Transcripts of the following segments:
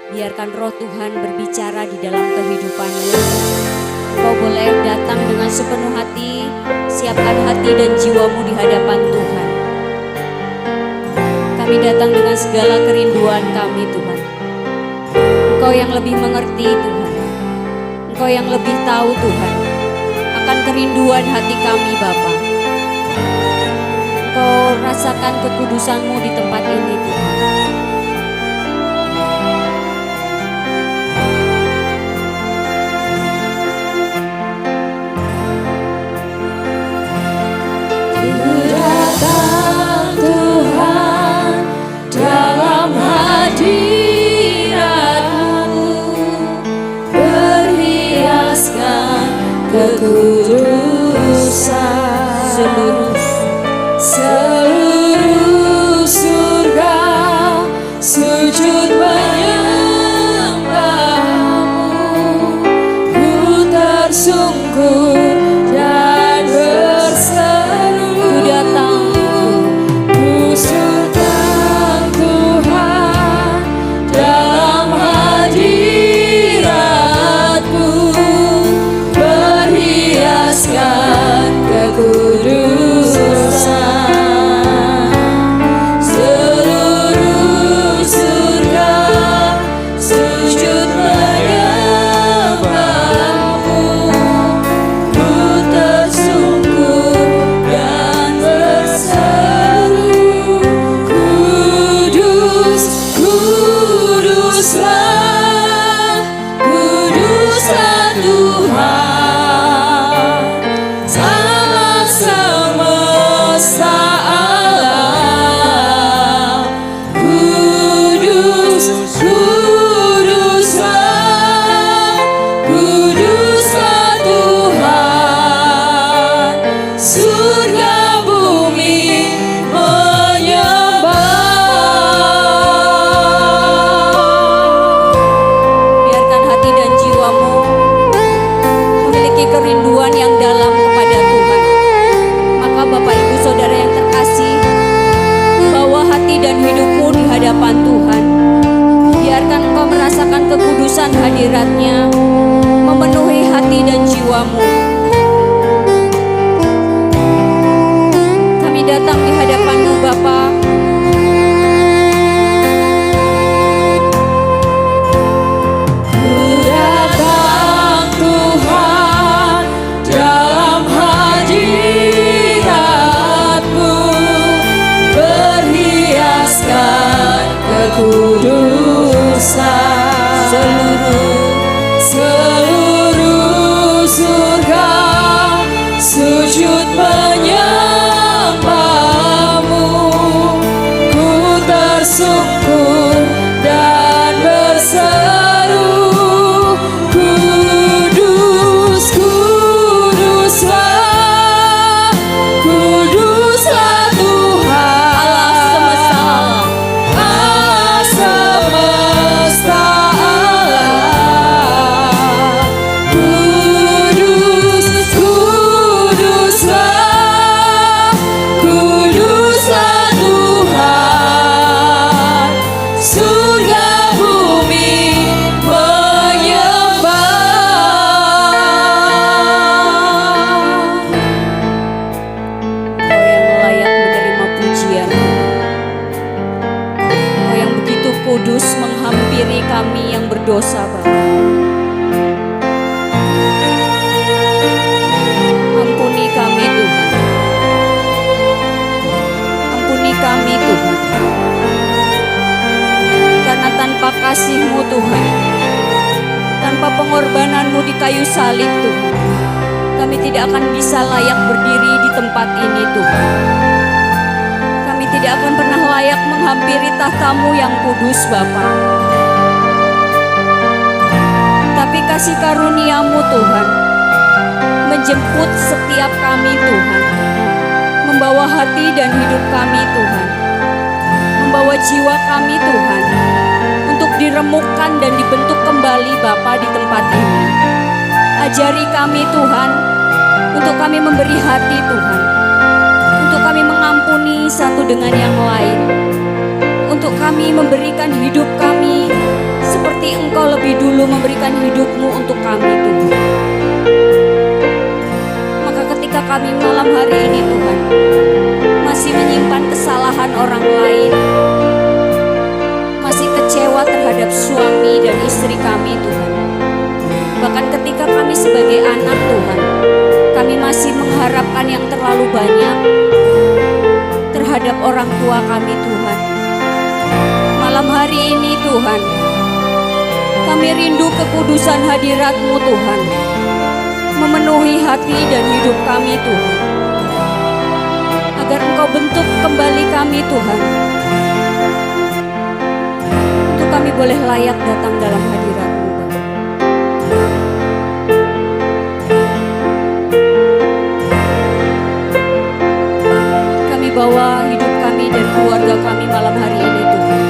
Biarkan roh Tuhan berbicara di dalam kehidupanmu. Kau boleh datang dengan sepenuh hati, siapkan hati dan jiwamu di hadapan Tuhan. Kami datang dengan segala kerinduan kami Tuhan. Engkau yang lebih mengerti Tuhan. Engkau yang lebih tahu Tuhan akan kerinduan hati kami Bapa. Engkau rasakan kekudusan-Mu di tempat ini Tuhan. Kekudusan seluruh surga sujud menyembah-Mu. Ku tersungkur dan berseru, ku datang Tuhan dalam hadirat-Mu. Kekudusan seluruh surga sujud menyembah-Mu. Ku tersungkur dan berseru, Kudus, kuduslah, kuduslah Tuhan semesta alam. Kudus, kuduslah, kuduslah Tuhan. Surga bumi menyembah. Biarkan hati dan jiwamu memiliki kerinduan yang dalam kepada Tuhan. Maka Bapak Ibu Saudara yang terkasih, bawa hati dan hidupmu di hadapan Tuhan. Biarkan engkau merasakan kekudusan hadirat-Nya memenuhi hati dan jiwamu. Kami datang di hadapan-Mu Bapa. Kekudusan seluruh surga sujud menyembah-Mu. Ku tersungkur dan berseru, Kudus, kuduslah, kuduslah Tuhan Allah semesta alam. Kudus, kuduslah, kuduslah Tuhan. Surga bumi menyembah. Engkau yang layak menerima pujian. Engkau yang begitu kudus menghampiri kami yang berdosa Bapa. Ampuni kami Tuhan. Ampuni kami Tuhan. Karena tanpa kasih-Mu Tuhan, tanpa pengorbanan-Mu di kayu salib Tuhan, kami tidak akan bisa layak berdiri di tempat ini Tuhan. Kami tidak akan pernah layak menghampiri tahta-Mu yang kudus Bapa. Tapi kasih karunia-Mu Tuhan menjemput setiap kami Tuhan, membawa hati dan hidup kami Tuhan, membawa jiwa kami Tuhan untuk diremukkan dan dibentuk kembali Bapa di tempat ini. Ajari kami Tuhan untuk kami memberi hati Tuhan, untuk kami mengampuni satu dengan yang lain, untuk kami memberikan hidup kami seperti dahulu memberikan hidupmu untuk kami Tuhan. Maka ketika kami malam hari ini Tuhan masih menyimpan kesalahan orang lain, masih kecewa terhadap suami dan istri kami Tuhan, bahkan ketika kami sebagai anak Tuhan, kami masih mengharapkan yang terlalu banyak terhadap orang tua kami Tuhan. Malam hari ini Tuhan, kami rindu kekudusan hadirat-Mu Tuhan, memenuhi hati dan hidup kami Tuhan, agar Engkau bentuk kembali kami Tuhan, untuk kami boleh layak datang dalam hadirat-Mu Bapa. Kami bawa hidup kami dan keluarga kami malam hari ini Tuhan,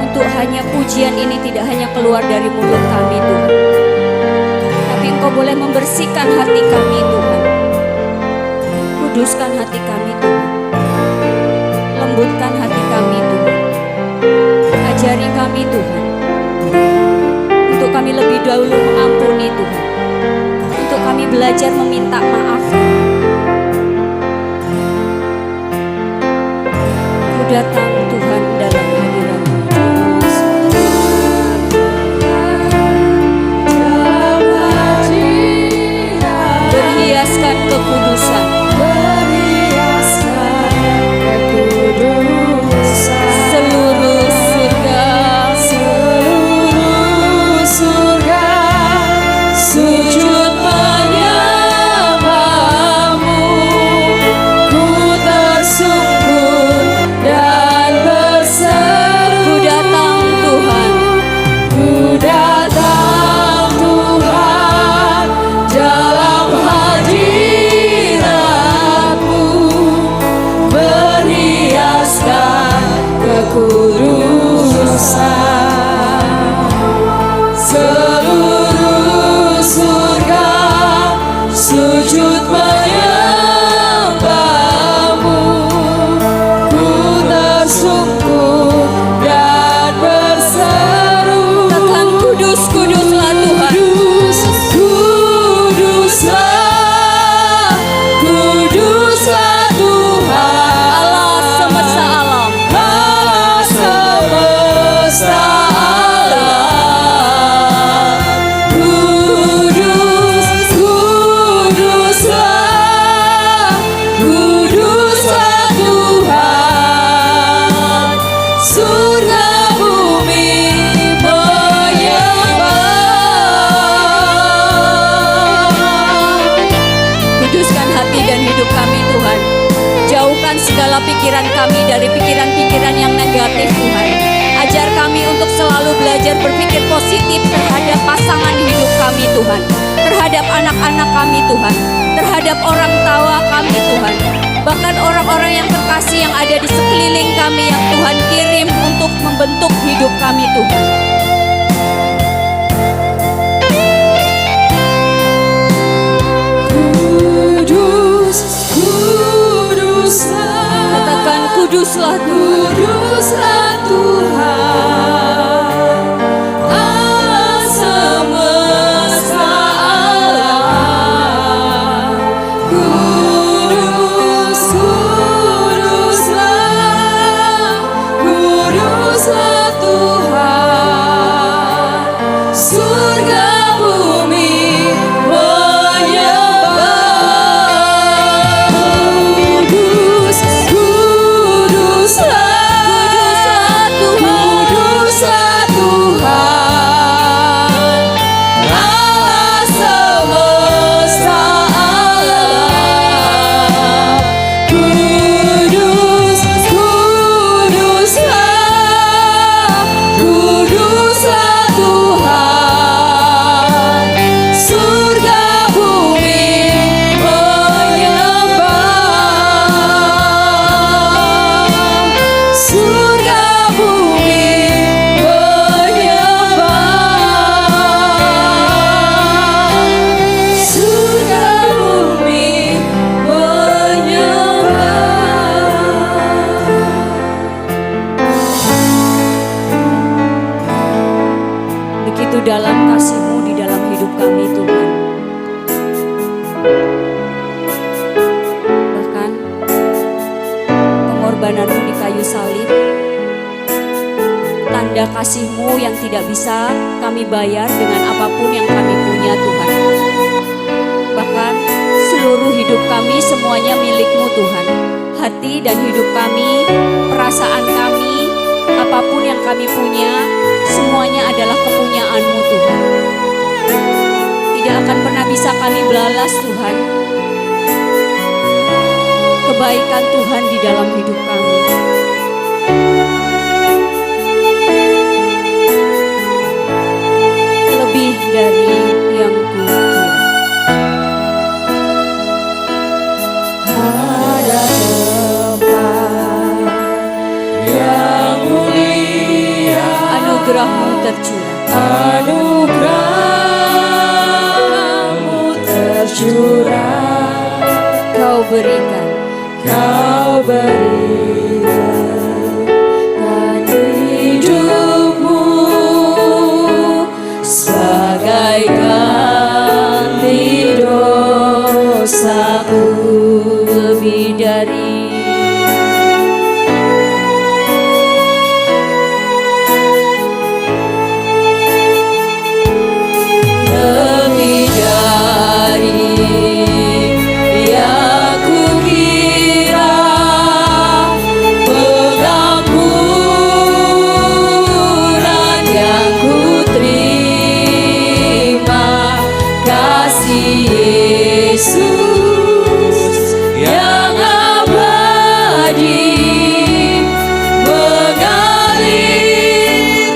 untuk hanya pujian ini tidak hanya keluar dari mulut kami Tuhan, tapi Engkau boleh membersihkan hati kami Tuhan, kuduskan hati kami Tuhan, lembutkan hati kami Tuhan, ajari kami Tuhan, untuk kami lebih dahulu mengampuni Tuhan, untuk kami belajar meminta maaf. Ku datang Tuhan dalam hadirat-Mu. Berhiaskan kekudusan, seluruh surga sujud menyembah-Mu. Ku tersungkur dan berseru, ku datang Tuhan, ku datang Tuhan dalam hadirat-Mu, berhiaskan kekudusan. Seluruh surga sujud menyembah-Mu. Ku tersungkur dan berseru, katakan kudus, kuduslah Tuhan. Kudus, kuduslah, kuduslah Tuhan, Allah semesta alam, Allah semesta alam. Kudus, kuduslah, kuduslah Tuhan, surga bumi menyembah. kuduskan hati dan hidup kami Tuhan. Jauhkan segala pikiran kami dari pikiran-pikiran yang negatif Tuhan. Ajar kami untuk selalu belajar berpikir positif terhadap pasangan hidup kami Tuhan, terhadap anak-anak kami Tuhan, terhadap orang tua kami Tuhan, bahkan orang-orang yang terkasih yang ada di sekeliling kami yang Tuhan kirim untuk membentuk hidup kami Tuhan. Kudus, kuduslah, Katakan kuduslah Tuhan. kuduslah Tuhan, Allah semesta alam. Kudus, kuduslah, kuduslah Tuhan, surga bumi menyembah. Kudus, kuduslah, begitu dalam kasih-Mu di dalam hidup kami Tuhan. Bahkan pengorbanan-Mu di kayu salib, tanda kasih-Mu yang tidak bisa kami bayar dengan apapun yang kami punya Tuhan. Bahkan seluruh hidup kami semuanya milik-Mu Tuhan. Hati dan hidup kami, perasaan kami, apapun yang kami punya, semuanya adalah kepunyaan-Mu Tuhan. Tidak akan pernah bisa kami belalas Tuhan kebaikan Tuhan di dalam hidup kami. Lebih dari yang kukira. Ada tempat yang mulia, Anugerah-Mu tercurah. anugerah-Mu tercurah, Kau berikan Kau berikan hidupmu sebagai ganti dosaku. lebih dari Lebih dari yang kukira, pengampunan yang kuterima, kasih Yesus yang abadi mengalir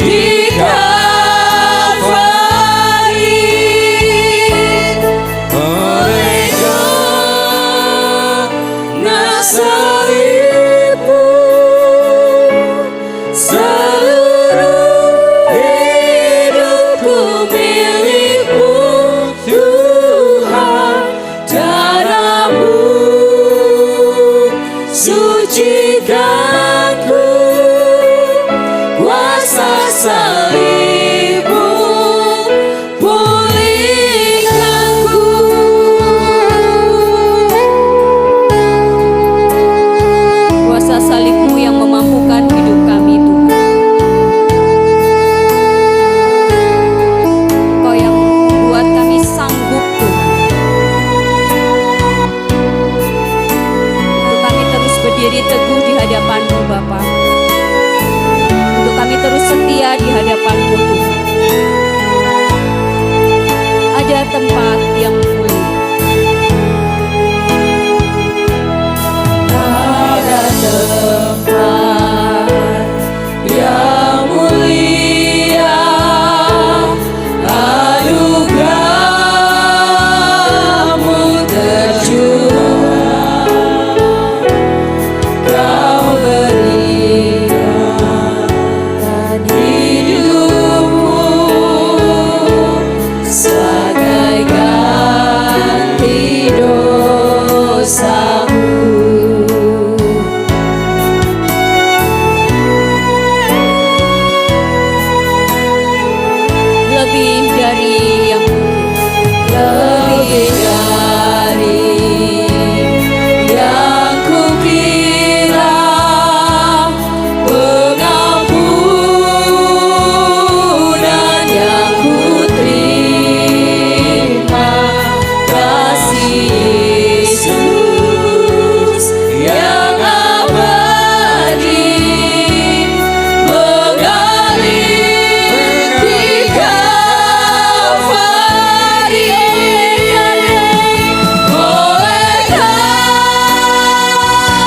di Kalvari. Oleh karena salibmu, seluruh hidupku milik-Mu Tuhan. Darah-Mu sucikanku, kuasa salibmu pulihkanku. kuasa salib-Mu yang memampukan hidup kami Tuhan. Kau yang membuat kami sanggup Tuhan, untuk kami terus berdiri teguh di hadapan-Mu Bapa, untuk kami terus setia di hadapan-Mu Tuhan. Ada tempat yang mulia, Ada tempat yang mulia, anugerah-Mu tercurah, Kau berikan hidupmu sebagai ganti dosamu. lebih dari yang kukira. Lebih dari yang kukira, pengampunan yang kuterima, kasih Yesus yang abadi mengalir di Kalvari. Oleh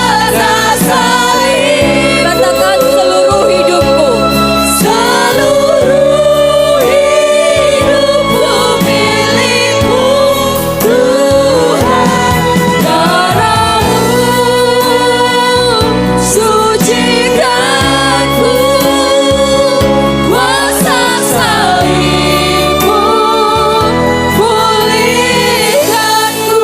karena salib, Katakan seluruh hidupku, seluruh hidupku milik-Mu Tuhan. Darah-Mu sucikanku, kuasa salibmu pulihkanku.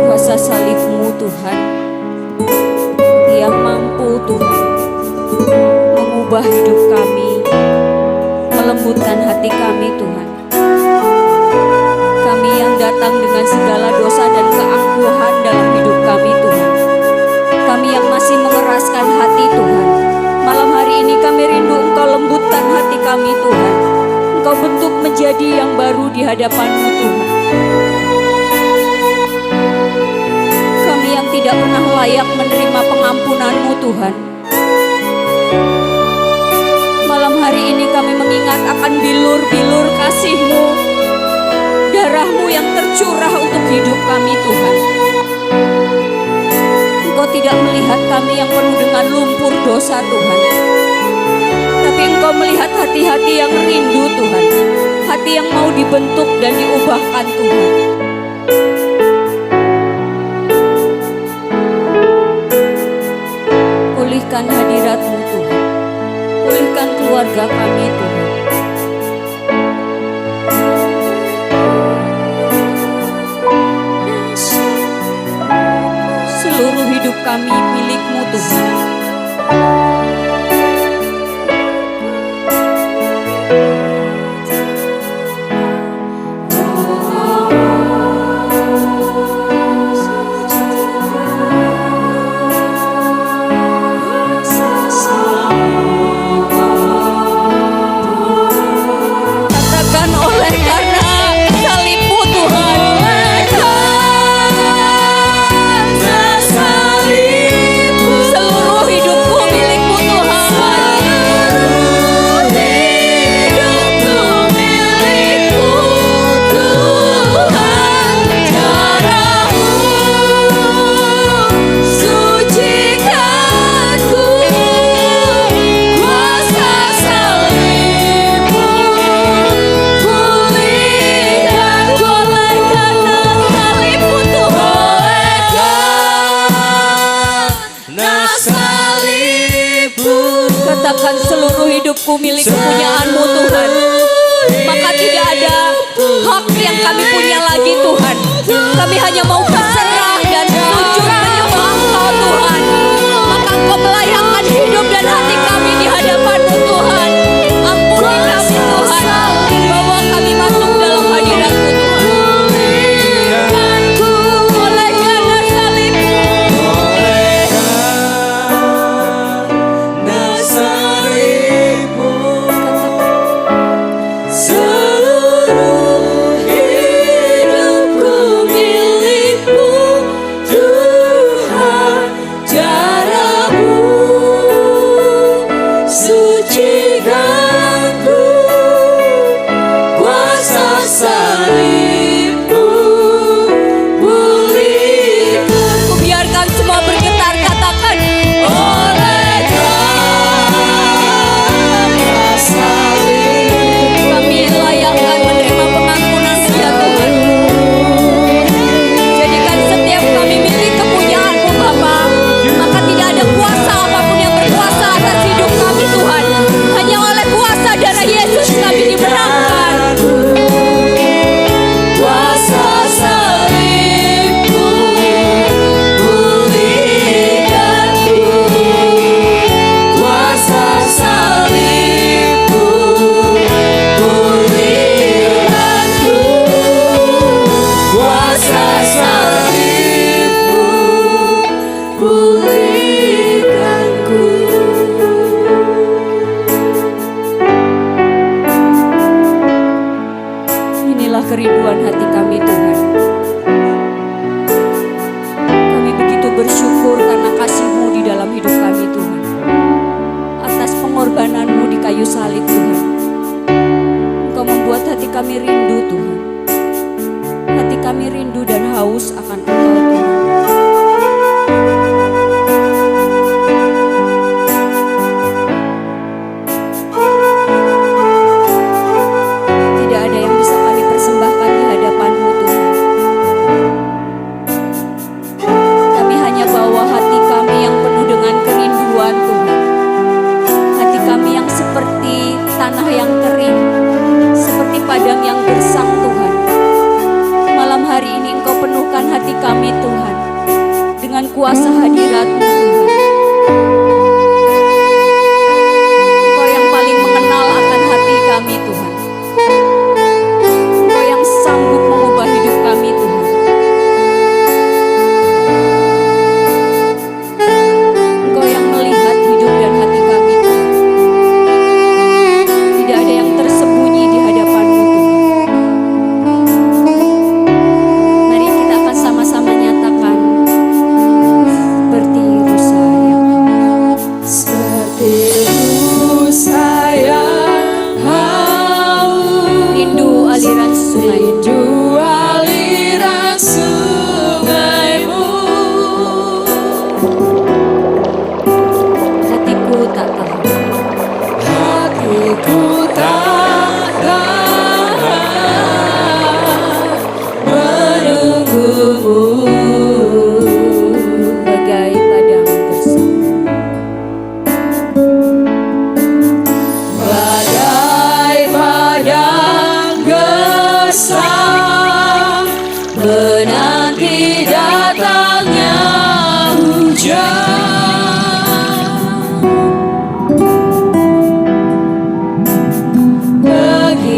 kuasa salib-Mu Tuhan mengubah hidup kami, melembutkan hati kami Tuhan. Kami yang datang dengan segala dosa dan keangkuhan dalam hidup kami Tuhan. Kami yang masih mengeraskan hati Tuhan. Malam hari ini kami rindu Engkau lembutkan hati kami Tuhan. Engkau bentuk menjadi yang baru di hadapan-Mu Tuhan. Kami yang tidak pernah layak menerima pengampunan-Mu Tuhan. Malam hari ini kami mengingat akan bilur-bilur kasih-Mu, darah-Mu yang tercurah untuk hidup kami Tuhan. Engkau tidak melihat kami yang penuh dengan lumpur dosa Tuhan, tapi Engkau melihat hati-hati yang rindu Tuhan, hati yang mau dibentuk dan diubahkan Tuhan. Pulihkan hadirat-Mu Tuhan, pulihkan keluarga kami Tuhan. Seluruh hidup kami milik-Mu Tuhan. Katakan oleh karena salib-Mu Tuhan. Seluruh hidupku milik-Mu Tuhan. Katakan seluruh hidupku milik kepunyaan-Mu Tuhan. Maka tidak ada hak yang kami punya lagi Tuhan. Kami hanya mau berserah dan sujud menyembah Engkau Tuhan. Maka Engkau melayangkan hidup dan hati kami di hadapan-Mu Tuhan. Ampuni kami Tuhan, bawa kami masuk dalam hadirat-Mu Tuhan. Oleh karena salib-Mu, seluruh hidupku milik-Mu Tuhan. Darah-Mu sucikanku, kuasa salib-Mu pulihkan. ku biarkan semua bergetar, katakan Oleh karena salib, kami layakkan menerima pengampunan-Mu ya Tuhan. Jadikan setiap kami milik kepunyaan-Mu Bapa. Maka tidak ada kuasa apapun yang berkuasa atas hidup kami Tuhan. Hanya oleh kuasa darah Yesus kami dimenangkan. kuasa salib-Mu pulihkanku, kuasa salib-Mu pulihkanku, kuasa salib-Mu pulihkanku. Inilah kerinduan hati kami Tuhan. Kami begitu bersyukur karena kasih-Mu di dalam hidup kami Tuhan. Atas pengorbanan-Mu di kayu salib Tuhan. Engkau membuat hati kami rindu Tuhan. Hati kami rindu dan haus akan Engkau Tuhan. Tidak ada yang bisa kami persembahkan di hadapan-Mu Tuhan. Kami hanya bawa hati kami yang penuh dengan kerinduan Tuhan. Hati kami yang seperti tanah yang kering, seperti padang yang gersang Tuhan. Malam hari ini Engkau penuhkan hati kami Tuhan dengan kuasa hadirat-Mu Tuhan.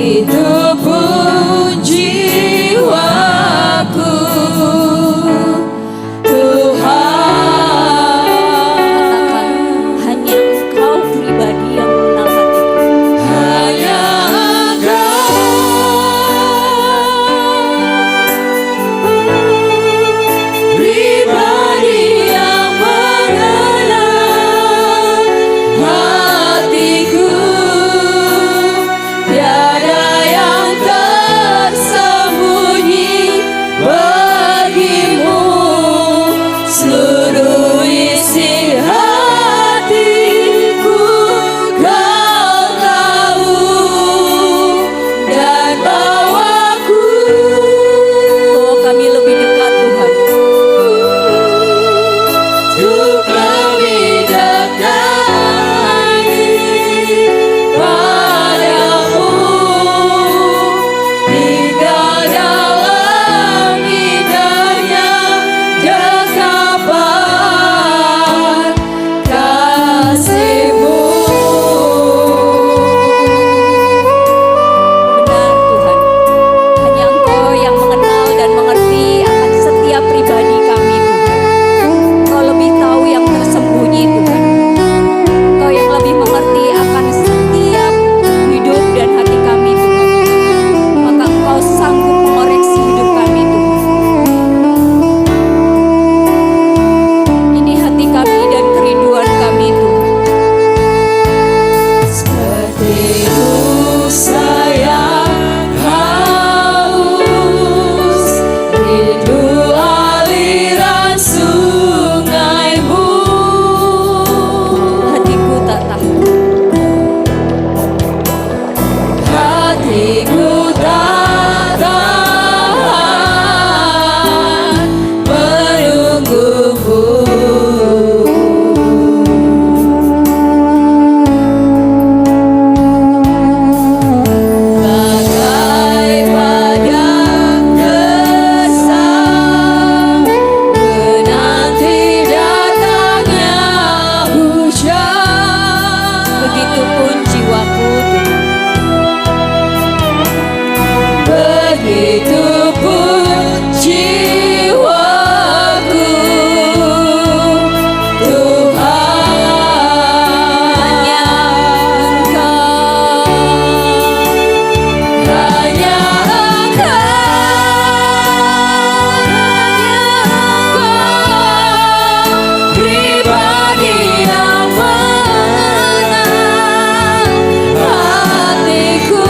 Begitupun jiwaku, Katakan, hanya Engkau pribadi yang mengenal hatiku. hanya Engkau pribadi yang mengenal hatiku. Tiada yang tersembunyi bagimu, seluruh isi hatiku Kau tahu, dan bawaku Oh, kami lebih dekat Tuhan. untuk lebih dekat lagi padamu, tinggal dalam indahnya dekapan kasih-Mu. Benar Tuhan, hanya Engkau yang mengenal dan mengerti akan setiap pribadi kami Tuhan. Engkau lebih tahu yang tersembunyi Tuhan. Engkau yang lebih mengerti akan setiap hidup dan hati kami Tuhan. Maka Engkau sanggup mengoreksi hidup kami Tuhan. Ini hati kami dan kerinduan kami Tuhan. Seperti rusa yang haus, rindu aliran sungai-Mu. Hatiku tak tahan. Hatiku tak tahan menunggu-Mu. Bagai padang gersang menanti datangnya hujan. Begitupun jiwaku Tuhan. Begitupun jiwaku, Tuhan. Hanya Engkau. Hanya Engkau pribadi yang mengenal hatiku.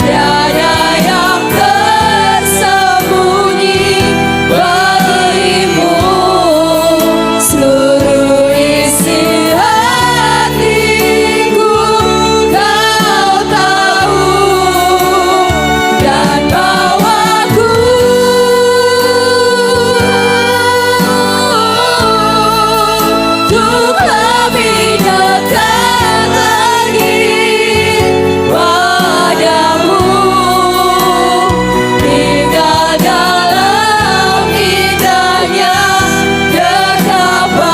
Tiada yang tersembunyi bagimu, seluruh isi hatiku Kau tahu, dan bawaku untuk lebih dekat lagi padamu, tinggal dalam indahnya dekapan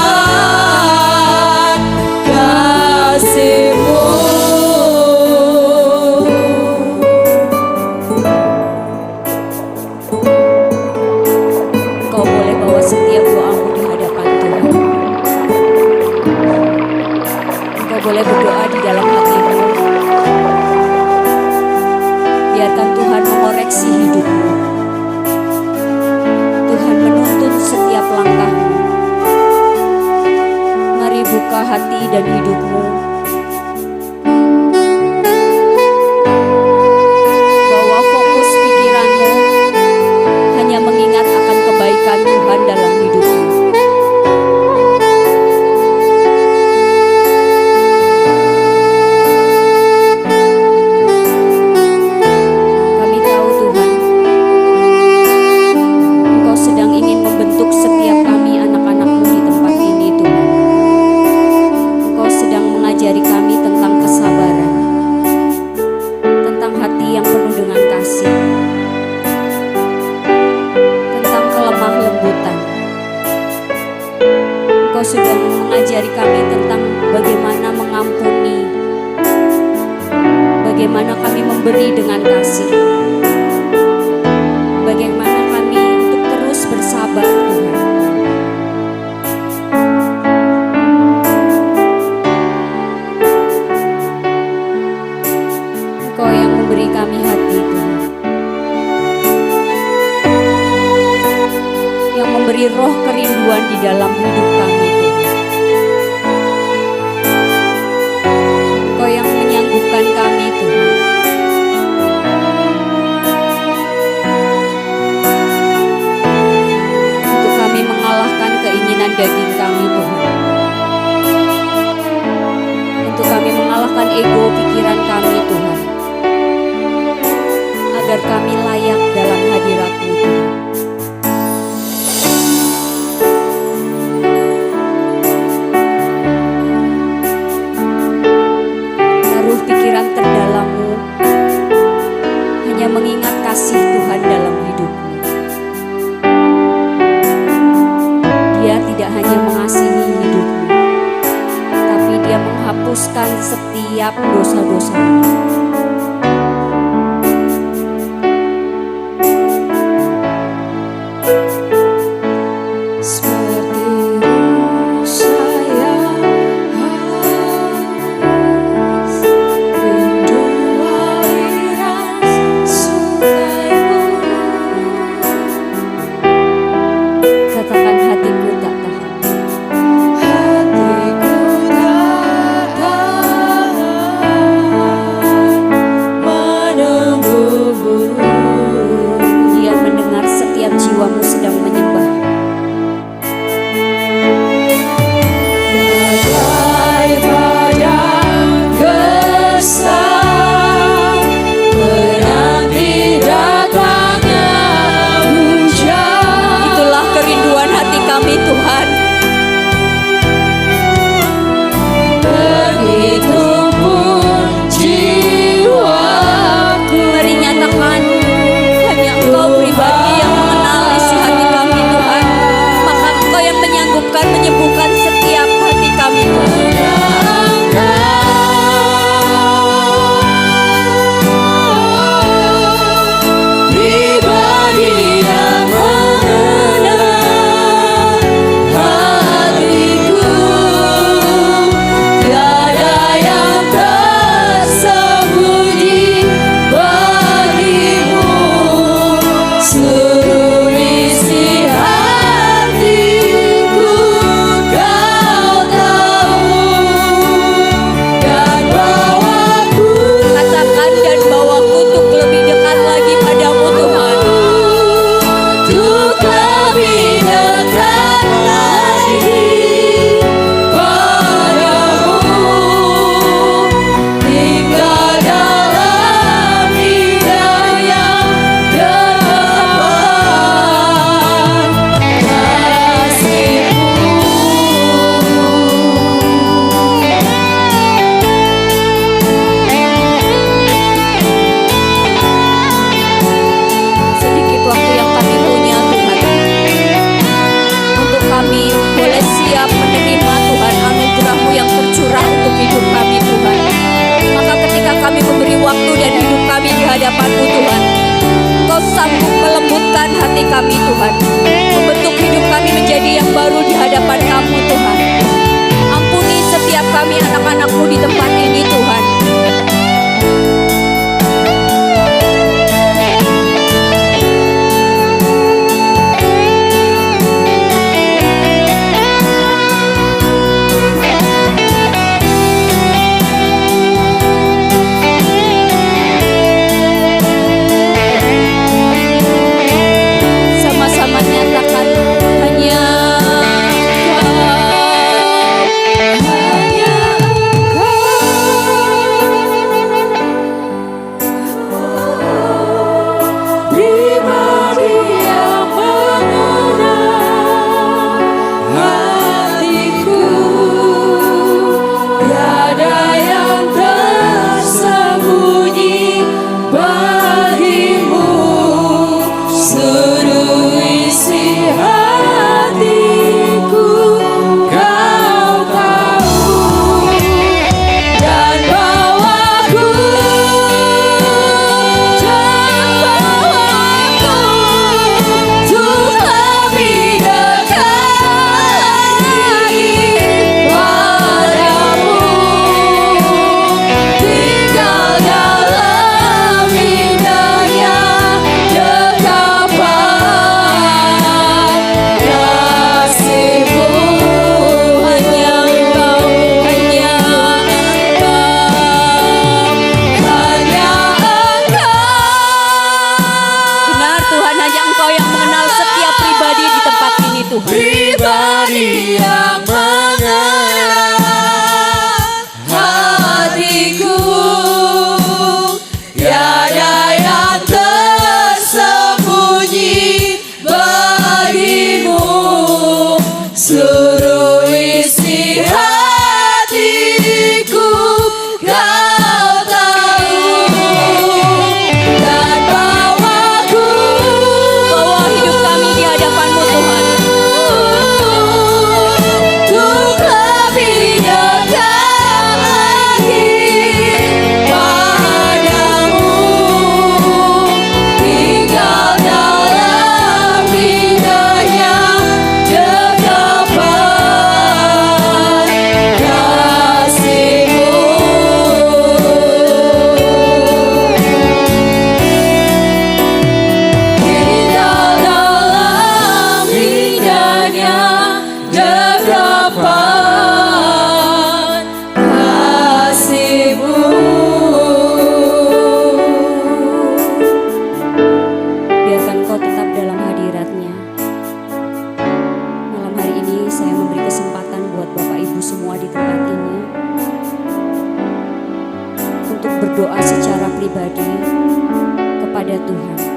kasih-Mu. Engkau boleh bawa setiap doamu di hadapan Tuhan. Engkau boleh berdoa di dalam hatimu. Biarkan Tuhan mengoreksi hidupmu. Tuhan menuntun setiap langkahmu. Mari buka hati dan hidupmu. Bawa fokus pikiranmu hanya mengingat akan kebaikan Tuhan dalam hidupmu. Kami tahu Tuhan, Engkau sedang ingin membentuk setiap kami anak-anak-Mu di tempat ini Tuhan. Engkau sedang mengajari kami tentang kesabaran, tentang hati yang penuh dengan kasih, tentang kelemah lembutan, Engkau sudah mengajari kami tentang bagaimana mengampuni, bagaimana kami memberi dengan kasih, bagaimana kami untuk terus bersabar Tuhan. Engkau yang memberi kami hati Tuhan, yang memberi roh kerinduan di dalam hidup kami Tuhan. Engkau yang menyanggupkan kami Tuhan, untuk kami mengalahkan keinginan daging kami Tuhan, untuk kami mengalahkan ego pikiran kami Tuhan, agar kami layak dalam hadirat-Mu Tuhan. Taruh pikiran terdalam-Mu hanya mengingat kasih Tuhan dalam hidup-Mu. Dia tidak hanya mengasihi hidup-Mu, tapi Dia menghapuskan setiap dosa-dosa-Mu. Katakan hatiku tak tahan. Dia mendengar setiap jiwamu sedang menyembah. Itulah kerinduan hati kami Tuhan. Mari nyatakan hanya Engkau pribadi yang mengenal isi hati kami Tuhan. Maka Engkau yang menyanggupkan menyembuhkan setiap hati kami Tuhan. Katakan dan bawaku untuk lebih dekat lagi padamu Tuhan. Sedikit waktu yang kami punya Tuhan, untuk kami boleh siap menerima Tuhan anugerah-Mu yang tercurah untuk hidup kami Tuhan. Maka ketika kami memberi waktu dan hidup kami di hadapan-Mu Tuhan, Kau sanggup melembutkan hati kami Tuhan, membentuk hidup kami menjadi yang baru di hadapan Kamu Tuhan. Ampuni setiap kami anak-anak-Mu di tempat ini Tuhan. Sama-sama nyatakan hanya Engkau, hanya Engkau. pribadi yang mengenal hatiku. Tiada yang tersembunyi bagimu, seluruh isi hatiku kau tahu. Dan Bawa hidup kami di hadapan-Mu Tuhan. untuk lebih dekat lagi padamu, tinggal dalam indahnya dekapan kasih-Mu. Tinggal dalam indahnya dekapan kasih-Mu. Biarkan Kau tetap dalam hadirat-Nya. Malam hari ini saya memberi kesempatan buat Bapak Ibu semua di tempat ini untuk berdoa secara pribadi kepada Tuhan.